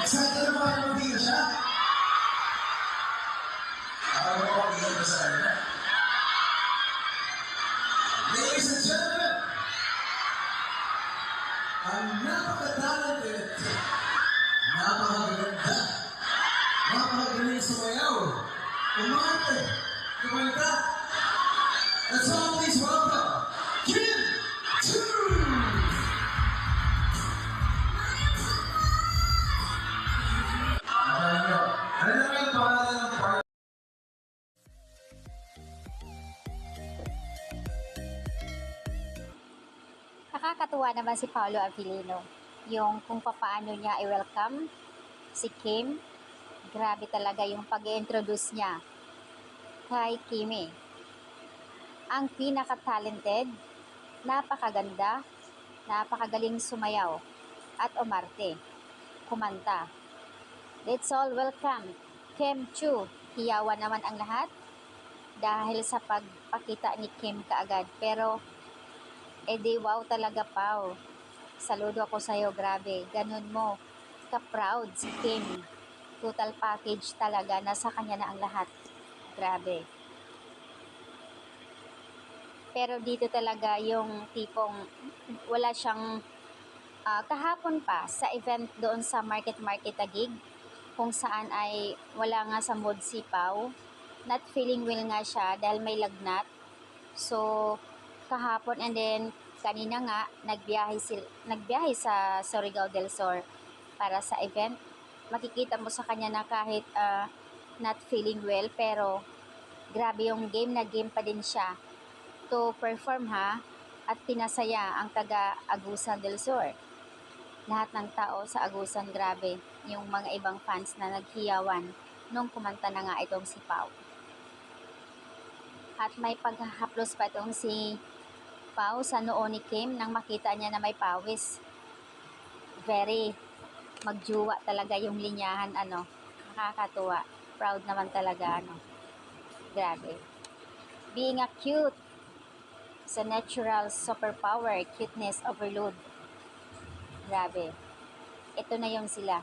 Excited na ba kayo mag-video siya? Ako ba mag-video ko sa kanya? Ladies and gentlemen, ang napaka-talented, napakaganda, napakagaling sumayaw, umarte, kumanta. Let's all please welcome Kim Chu! Ano naman yung pangalan ng part? Nakakatuwa naman si Paolo Avellino. Yung kung paano niya i-welcome si Kim. Grabe talaga yung pag-i-introduce niya kay Kimi. Ang pinaka-talented, napakaganda, napakagaling sumayaw at umarte, kumanta. Let's all welcome Kim Chu. Hiyawan naman ang lahat dahil sa pagpakita ni Kim kaagad. Pero wow talaga, Pao. Saludo ako sa'yo, grabe. Ganun mo ka-proud si Kim. Total package talaga, nasa kanya na ang lahat. Grabe. Pero dito talaga yung tipong wala siyang kahapon pa sa event doon sa Market Gig, kung saan ay wala nga sa mood si Pao. Not feeling well nga siya dahil may lagnat. So, kahapon and then kanina nga nagbiyahe sa Surigao del Sur para sa event. Makikita mo sa kanya na kahit not feeling well, pero grabe yung game na game pa din siya to perform at pinasaya ang taga Agusan del Sur. Lahat ng tao sa Agusan, grabe. Yung mga ibang fans na naghiyawan nung kumanta na nga itong si Pao. At may paghahaplos pa itong si Pao sa noo ni Kim nang makita niya na may pawis. Very magjuwa talaga yung linyahan, nakakatuwa. Proud naman talaga, grabe. Being a cute sa natural superpower, cuteness overload. Grabe. Ito na yung sila.